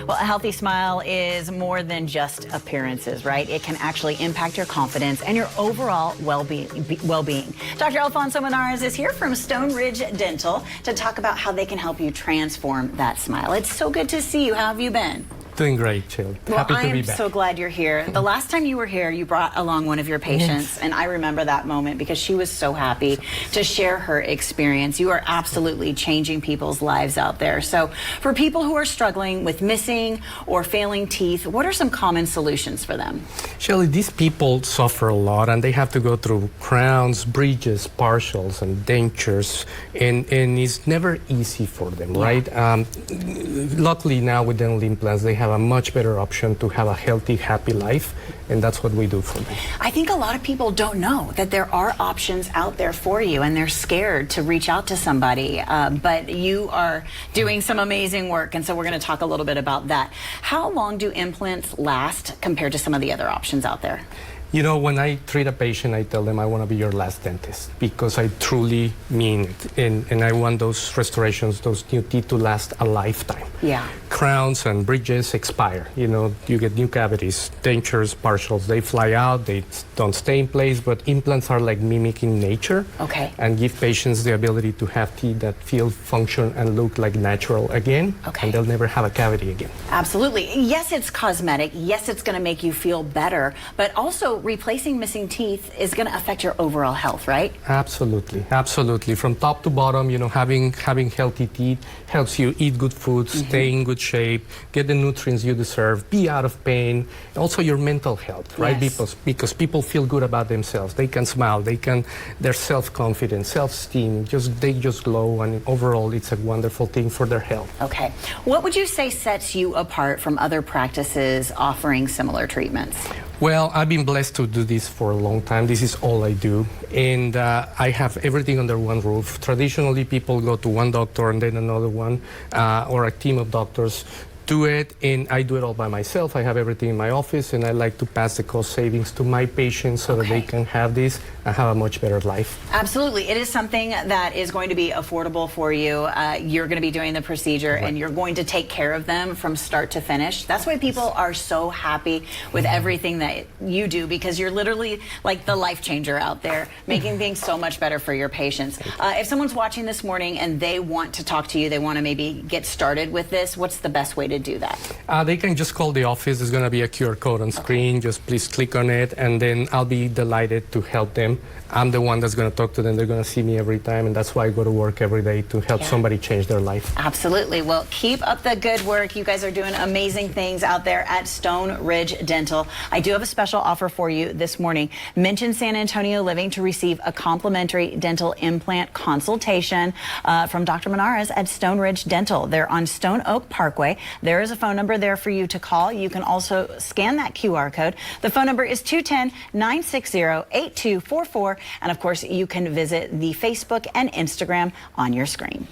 Well, a healthy smile is more than just appearances, right? It can actually impact your confidence and your overall well-being. Dr. Alfonso Monarres is here from Stone Ridge Dental to talk about how they can help you transform that smile. It's so good to see you. How have you been? Doing great, Jill. Happy to be back. I'm so glad you're here. The last time you were here, you brought along one of your patients, and I remember that moment because she was so happy to share her experience. You are absolutely changing people's lives out there. So for people who are struggling with missing or failing teeth, what are some common solutions for them? Shelley, these people suffer a lot, and they have to go through crowns, bridges, partials, and dentures, and it's never easy for them, right? Luckily now with dental implants, they have a much better option to have a healthy, happy life, and that's what we do for them. I think a lot of people don't know that there are options out there for you, and they're scared to reach out to somebody, but you are doing some amazing work, and so we're going to talk a little bit about that. How long do implants last compared to some of the other options out there? You know, when I treat a patient, I tell them I want to be your last dentist because I truly mean it. And I want those restorations, those new teeth to last a lifetime. Yeah. Crowns and bridges expire. You know, you get new cavities, dentures, partials. They fly out, they don't stay in place, but implants are like mimicking nature. Okay. And give patients the ability to have teeth that feel, function, and look like natural again. Okay. And they'll never have a cavity again. Absolutely. Yes, it's cosmetic. Yes, it's going to make you feel better, but also replacing missing teeth is going to affect your overall health, right? Absolutely, absolutely. From top to bottom, you know, having healthy teeth helps you eat good food, stay in good shape, get the nutrients you deserve, be out of pain. Also your mental health, right? Yes. Because people feel good about themselves. They can smile, their self-confidence, self-esteem, they just glow, and overall it's a wonderful thing for their health. Okay. What would you say sets you apart from other practices offering similar treatments? Well, I've been blessed to do this for a long time. This is all I do. And I have everything under one roof. Traditionally, people go to one doctor and then another one, or a team of doctors do it, and I do it all by myself. I have everything in my office, and I like to pass the cost savings to my patients so that they can have this and have a much better life. Absolutely. It is something that is going to be affordable for you. You're going to be doing the procedure, and you're going to take care of them from start to finish. That's why people are so happy with everything that you do, because you're literally like the life changer out there, making things so much better for your patients. If someone's watching this morning and they want to talk to you, they want to maybe get started with this, what's the best way to do that? They can just call the office. There's going to be a QR code on screen. Just please click on it, and then I'll be delighted to help them. I'm the one that's going to talk to them. They're going to see me every time, and that's why I go to work every day, to help somebody change their life. Absolutely. Well, keep up the good work. You guys are doing amazing things out there at Stone Ridge Dental. I do have a special offer for you this morning. Mention San Antonio Living to receive a complimentary dental implant consultation from Dr. Monarres at Stone Ridge Dental. They're on Stone Oak Parkway. There is a phone number there for you to call. You can also scan that QR code. The phone number is 210-960-8244. And of course, you can visit the Facebook and Instagram on your screen.